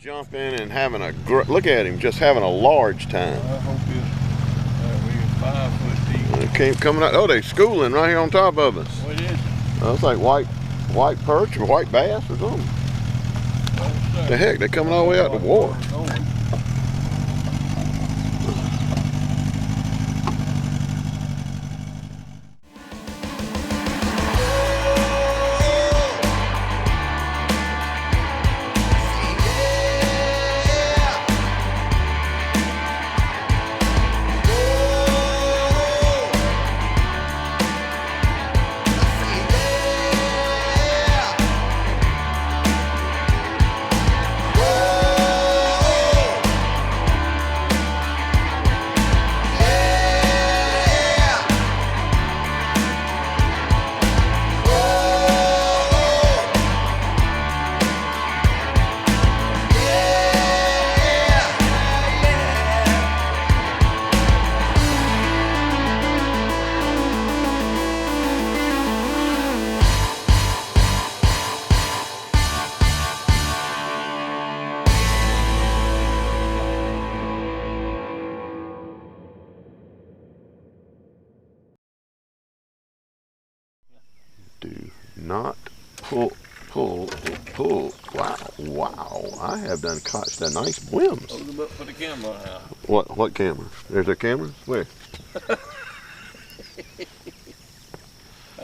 Jumping and having a look at him, just having a large time. I hope he's 5 foot deep. Came coming out. Oh, they're schooling right here on top of us. What is it? It's like white perch or white bass or something. The heck, they're coming all the way out the water. Do not pull. Wow. I have done caught the nice brims. Hold them up for the camera now. What camera? There's a camera? Where?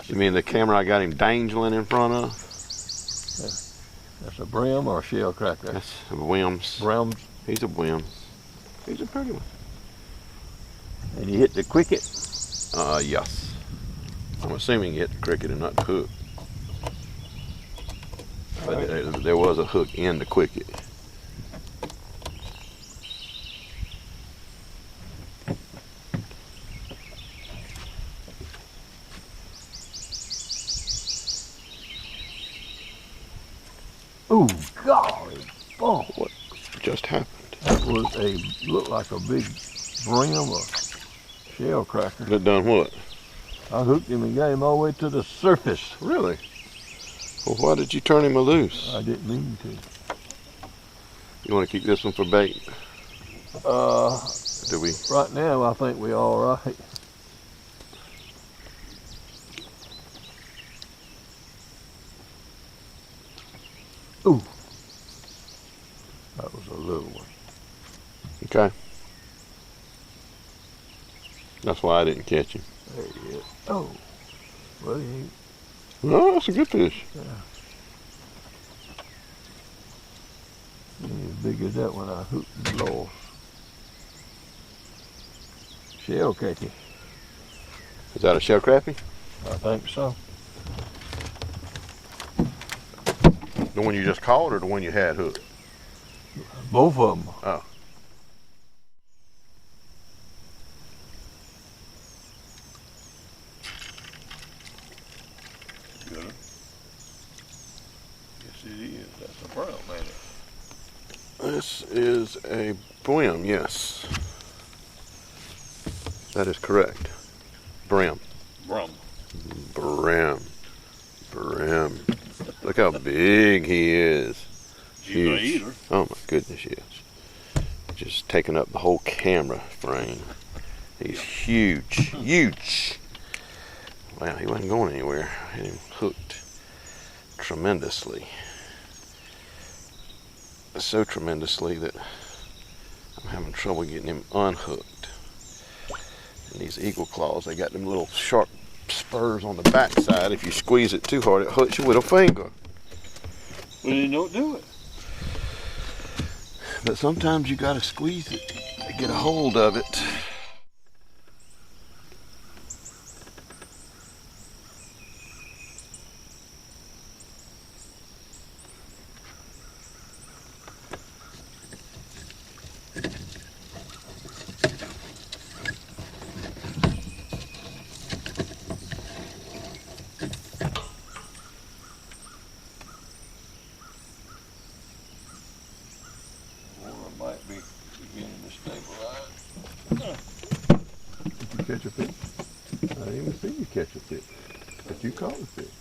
You mean the camera I got him dangling in front of? That's a brim or a shell cracker? That's a Wims. Brims. He's a Wim. He's a pretty one. And you hit the cricket? Yes. I'm assuming you hit the cricket and not the hook. But there was a hook in the cricket. Ooh, golly, oh, What just happened? that was looked like a big brim or shell cracker. That done what? I hooked him and got him all the way to the surface. Really? Well, why did you turn him loose? I didn't mean to. You want to keep this one for bait? Do we? Right now I think we're all right. Ooh, that was a little one. Okay. That's why I didn't catch him. There he is. Oh, well, he ain't. Oh, that's a good fish. He ain't as big as that one I hooked and lost. Shell catchy. Is that a shell crappie? I think so. The one you just caught or the one you had hooked? Both of them. Oh. Good. Yes, it is. That's a brown, man. This is a brim, yes. That is correct. Brim. Brum. Brim. Brim. Look how big he is. He's an eater. Oh my goodness, yes. Just taking up the whole camera frame. He's huge. Huge. Wow, he wasn't going anywhere. I had him hooked tremendously. So tremendously that I'm having trouble getting him unhooked. And these eagle claws, they got them little sharp spurs on the backside. If you squeeze it too hard, it hurts your little finger. Well, you don't do it. But sometimes you gotta squeeze it to get a hold of it. Might be beginning to stabilize. Did you catch a fish? I didn't even see you catch a fish. But you caught a fish.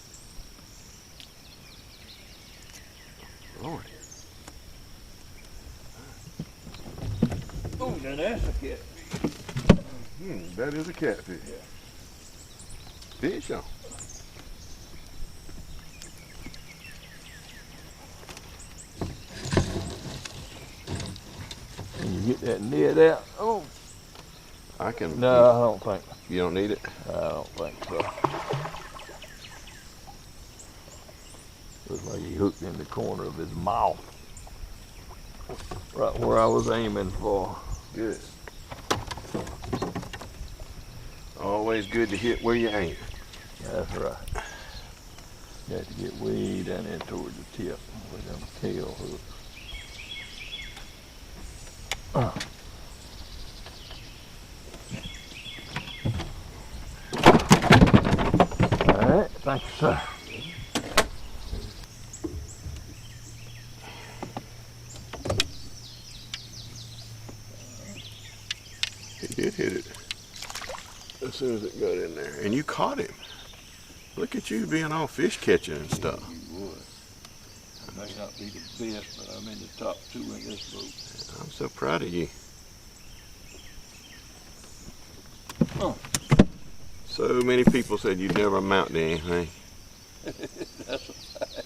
Lord. Now that's a catfish. That is a catfish. Yeah. Fish on. Can you get that net out? Oh. I can. No, I don't think. You don't need it? I don't think so. Looks like he hooked in the corner of his mouth. Right where I was aiming for. Good. Always good to hit where you aim. That's right. You have to get way down there toward the tip with them tail hooks. All right, thank you, sir. He did hit it as soon as it got in there. And you caught him. Look at you being all fish catching and stuff. You would. I may not be the best, but I'm in the top 2 in this boat. I'm so proud of you. Oh. So many people said you'd never amount to anything. That's a fact.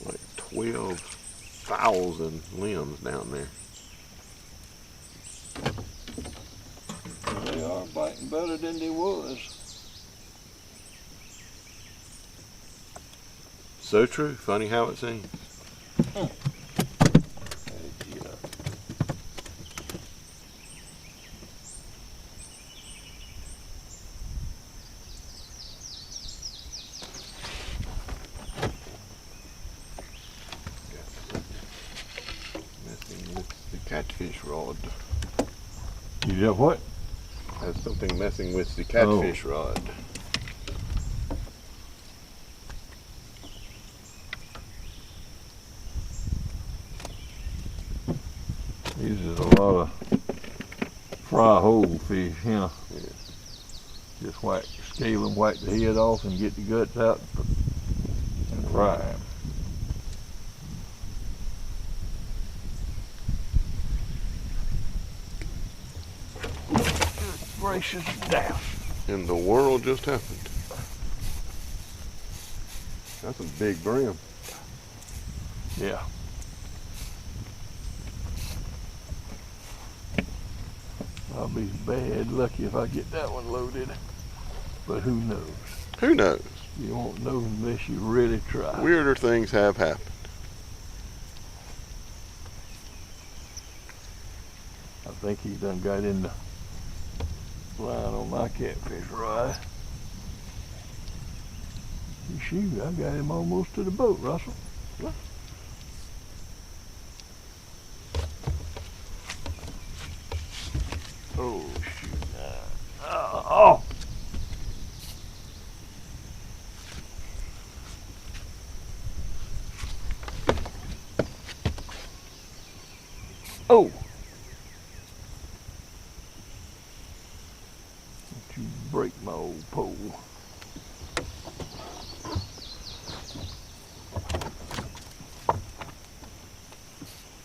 Like 12,000 limbs down there. They are biting better than they was. So true. Funny how it seems. Yeah. Messing with the catfish rod. You did what? That's something messing with the catfish rod. Uses a lot of fry whole fish, you know. Yeah. Just whack, scale them, whack the head off, and get the guts out and fry them. Gracious down. And the world just happened. That's a big brim. Yeah. I'll be bad lucky if I get that one loaded. But who knows? Who knows? You won't know unless you really try. Weirder things have happened. I think he done got in the line on my catfish rod. Shoot, I got him almost to the boat, Russell. Oh, shoot. Oh! Oh! Don't you break my old pole.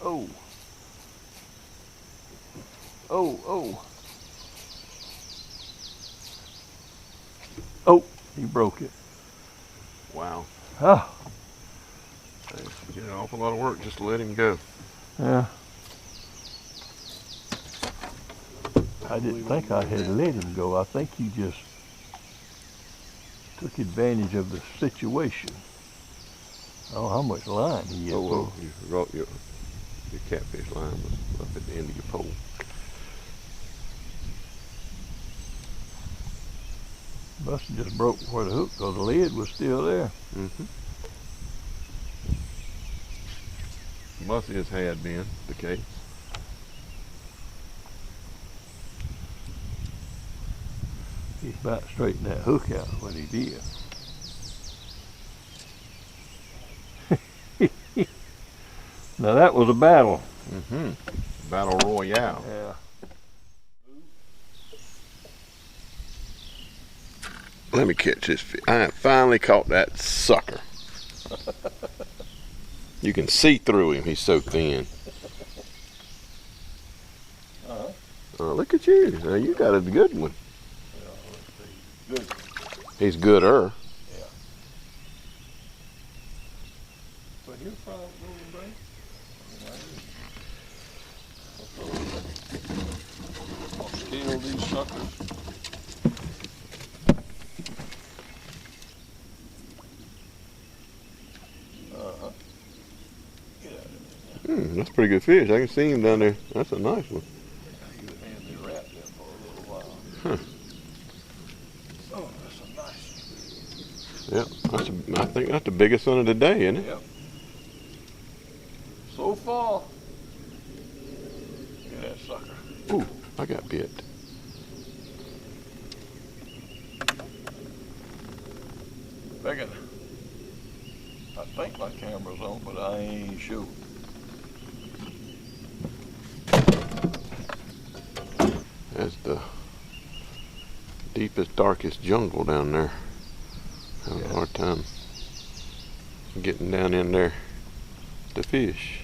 Oh. Oh, oh. Oh, he broke it. Wow. Ah. You did an awful lot of work just to let him go. Yeah. I didn't think I had let him go. I think he just took advantage of the situation. I don't know how much line he had. Oh, well, your catfish line was up at the end of your pole. Must have just broke where the hook, because the lead was still there. Mm-hmm. Must have had been the case. He's about to straighten that hook out, what he did. Now that was a battle. Mm-hmm. Battle Royale. Yeah. Let me catch this fish. I finally caught that sucker. You can see through him. He's so thin. Oh, look at you. Now you got a good one. Yeah, good. He's gooder. Yeah. But he'll probably go and break. I'll steal these suckers. Get out of there. That's a pretty good fish. I can see him down there. That's a nice one. He was handing me wrapped there for a little while. Huh. Oh, that's a nice. Yep, I think that's the biggest one of the day, isn't it? Yep. So far. Look at that sucker. Ooh, I got bit. Begging. I think my camera's on, but I ain't sure. That's the deepest, darkest jungle down there. Having a hard time getting down in there to fish.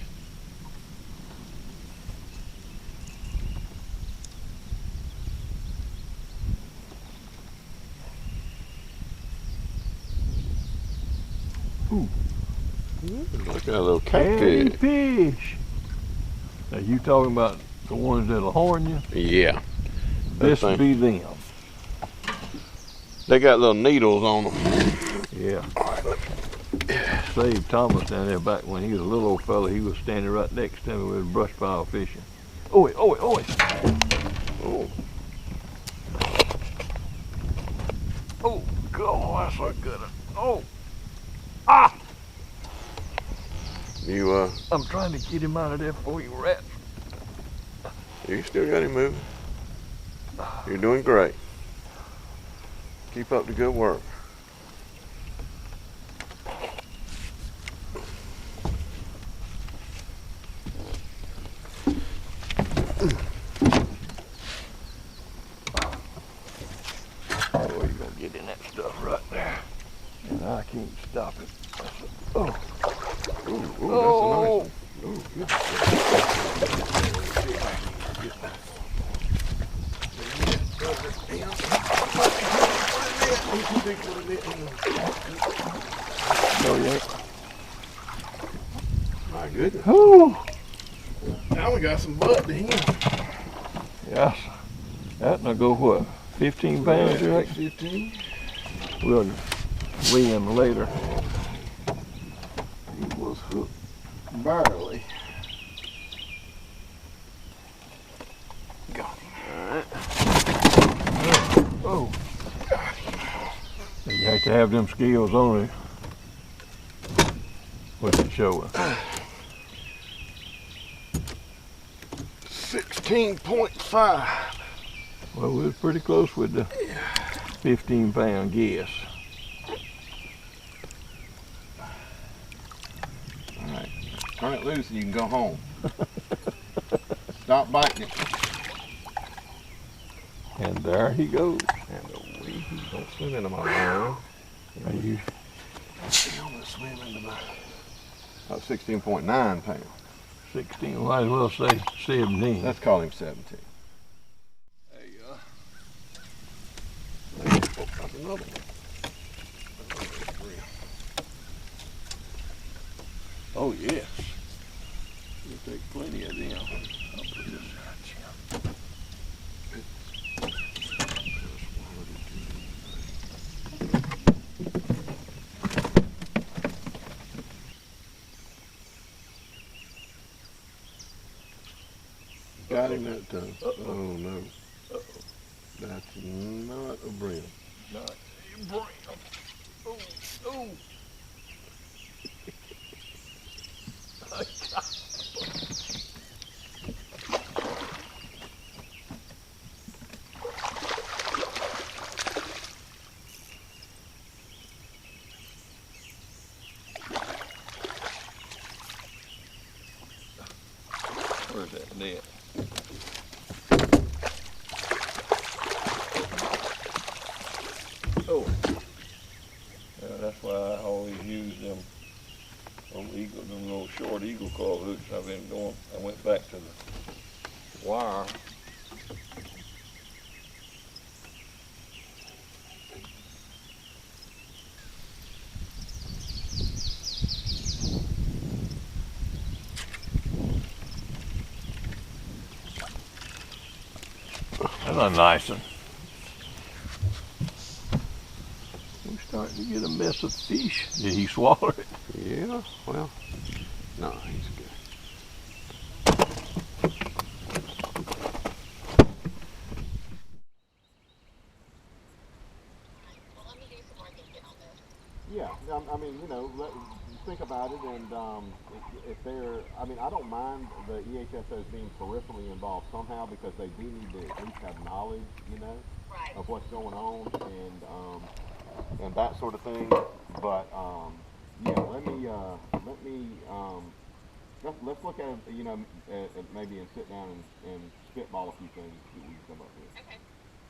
Ooh. Look at a little catfish. Fish. Now you talking about the ones that'll horn you? Yeah. This thing. be them. They got little needles on them. Yeah. Saved Thomas down there back when he was a little old fella. He was standing right next to me with a brush pile fishing. Oh, oh. Oh, God, that's a good one. Oh. Ah! I'm trying to get him out of there before he rats. You still got him moving. You're doing great. Keep up the good work. Oh, you're gonna get in that stuff right there. And I can't stop it. Oh. Ooh, that's a nice one. Ooh, good. Oh, yeah. My goodness. Ooh. Now we got some butt to him. Yes. That will go what? 15 pounds, you reckon? 15. We'll weigh him later. He was hooked barely. Got him. Alright. Oh. You have to have them scales on it. What's it showing? 16.5. Well, we was pretty close with the 15-pound guess. Alright. Turn it loose and you can go home. Stop biting it. And there he goes. And away he don't swim into my line. Are you? He almost swim into my... About 16.9 pounds. 16, might as well say 17. Let's call him 17. There you go. Oh, that's another one. Oh, yes. We'll take plenty of them. I'll put this right here. Got him that time. Oh no. That's not a brim. Not a brim. Oh, oh. Where's that net? Oh. Yeah, that's why I always use them Them little short eagle coil hooks. I went back to the wire. That's a nice one. We're starting to get a mess of fish. Did he swallow it? Yeah, well, no, he's good. Yeah, I mean, you know, think about it, and if they're, I mean, I don't mind the EHSOs being peripherally involved somehow, because they do need to at least have knowledge, you know, of what's going on, and that sort of thing. But yeah, let's look at it, you know, maybe and sit down and spitball a few things, see what we can come up with. Okay.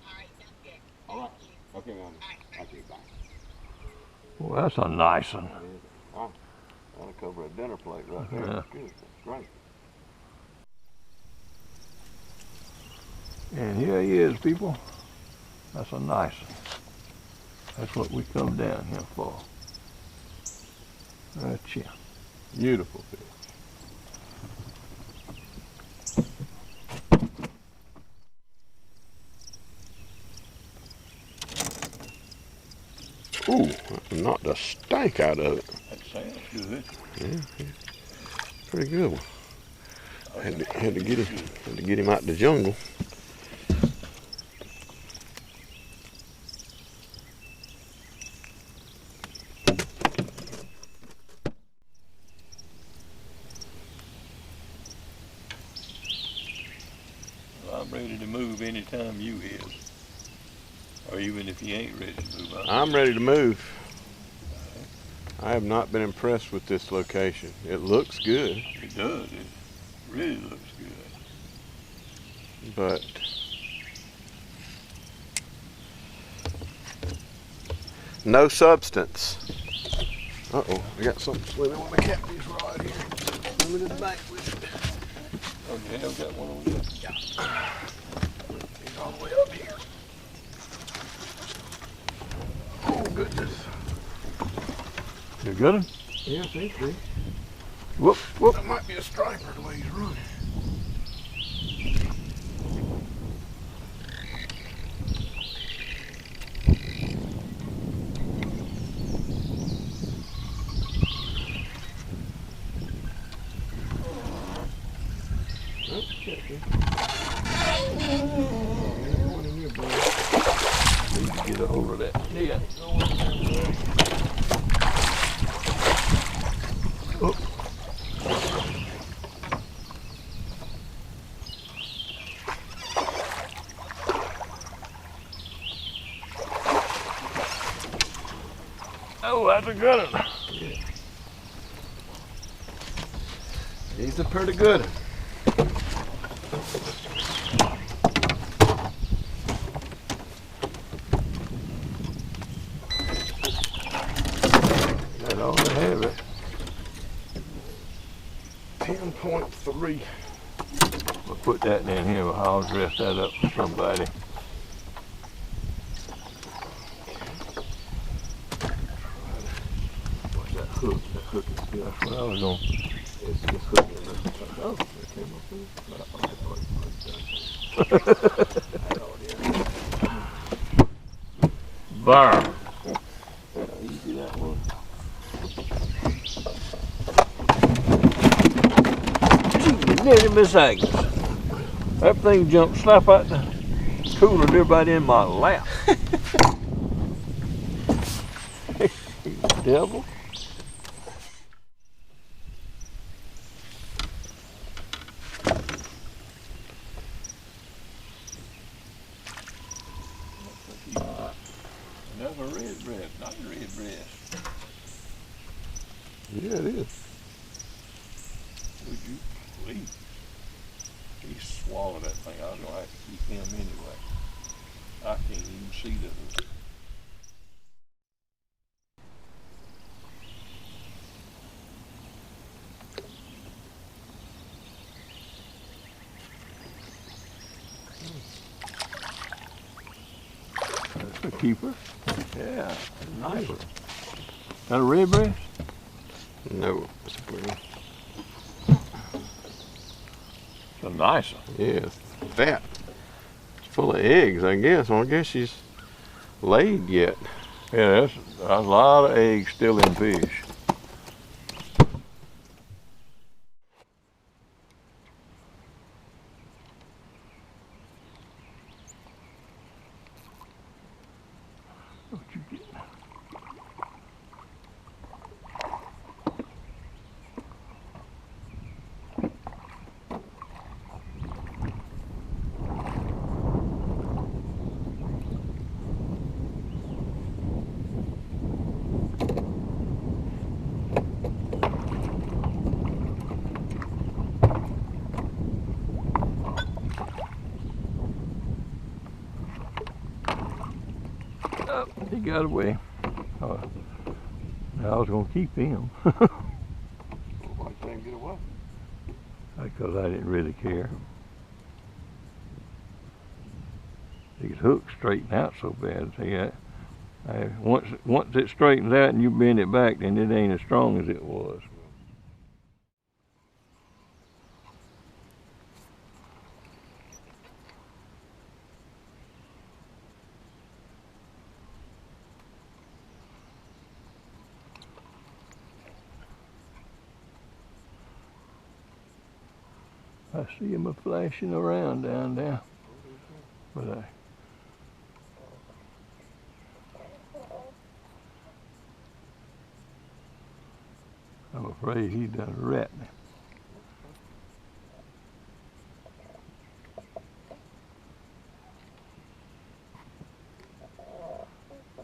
All right, sounds good. All right. Okay, man. Okay, bye. Well, that's a nice one. That'll cover a dinner plate right there. Yeah. That's good. That's great. And here he is, people. That's a nice one. That's what we come down here for. That's it. Beautiful fish. Ooh, that knocked the stank out of it. That sounds good. Yeah, pretty good one. Had to get him out the jungle. Well, I'm ready to move anytime you is. Or even if you ain't ready to move. I'm ready to move. I have not been impressed with this location. It looks good. It does. It really looks good. But no substance. Uh-oh, I got something swimming with my catfish rod here. Swimming in the bank with it. Okay, I've got one over there. Yeah. He's all the way up here. Oh, goodness. You got him? Yeah, I think so. Whoop, whoop. That might be a striper the way he's running. Need to get a hold of that. Yeah. Oh. Oh, that's a good one. Yeah. He's a pretty good one. That ought to have it. 10.3. We'll put that in here. I'll dress that up for somebody. What's that hook? That hook is good. That's what I was going. It's hooking in there. Oh, it came up there. Bar. Easy that one. Gee, Miss Agnes. That thing jumped slap out the cooler, everybody in my lap. Devil. That's a redbreast, not a redbreast. Yeah, it is. Would you please? He swallowed that thing. I was gonna have to keep him anyway. I can't even see the hook. keeper. Yeah, nice one. That a redbreast? No, it's a bream. It's a nice one. Yeah, it's fat. It's full of eggs, I guess. Well, I guess she's laid yet. Yeah, there's a lot of eggs still in fish. What you get? Oh, he got away. Oh, I was gonna keep him Why you can't get away? because I didn't really care. These hooks straighten out so bad. See, once it straightens out and you bend it back, then it ain't as strong as it was. I see him a flashing around down there, but I'm afraid he done rat me.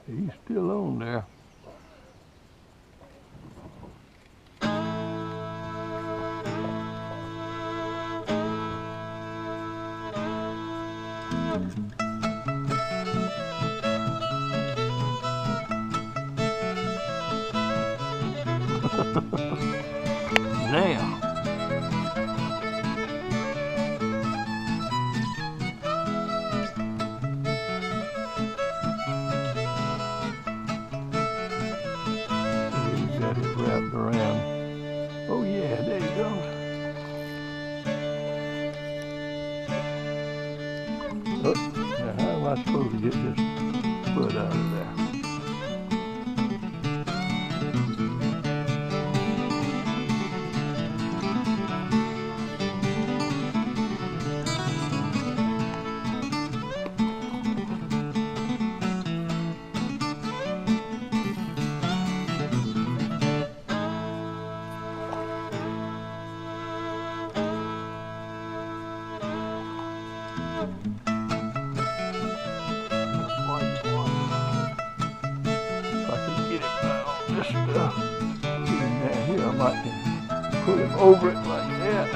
He's still on there. Now. He's got it wrapped around. Oh yeah, there you go. Oh, now how am I supposed to get this foot out of there? If I can get it by all this stuff, get him down here, I might can put him over it like that.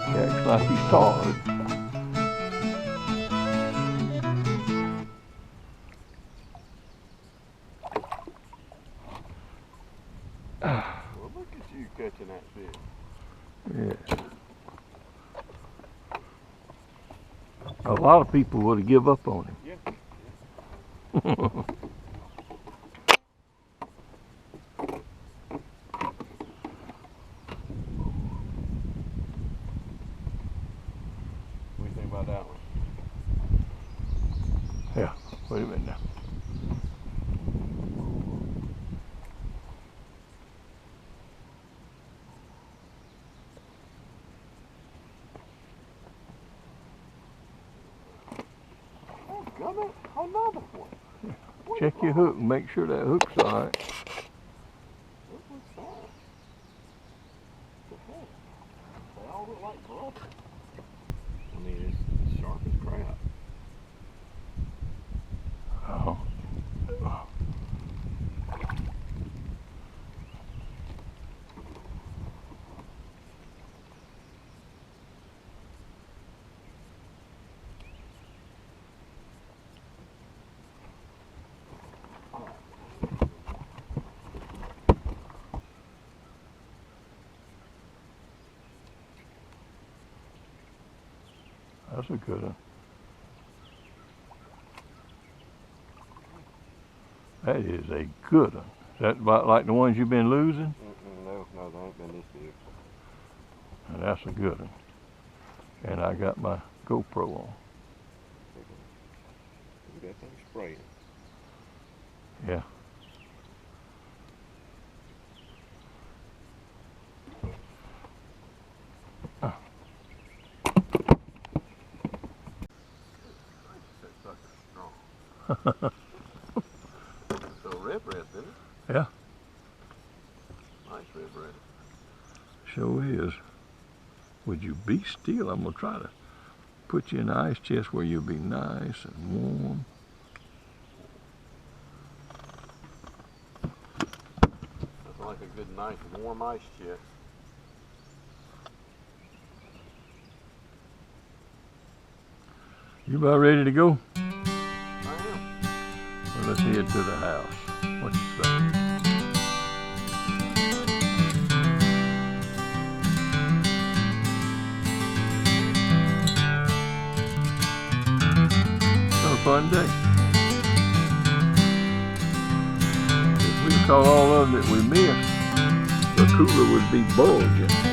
He acts like he's taller. Well, look at you catching that fish. Yeah. A lot of people would have give up on him. Yeah. What do you think about that one? Yeah, wait a minute now. Another one. Check your hook and make sure that hook's all right. That looks fine. What the heck? They all look like brothers. I mean, it's sharp as crap. Oh. That's a good one. That is a good one. Is that about like the ones you've been losing? No, they ain't been this big. And that's a good one. And I got my GoPro on. We got things spraying. Yeah. So Redbreast, isn't it? Yeah. Nice Redbreast. Sure is. Would you be still? I'm gonna try to put you in the ice chest where you'll be nice and warm. That's like a good, nice, warm ice chest. You about ready to go? I am. Well, let's head to the house. What you say? Fun day. If we caught all of them that we missed, the cooler would be bulging.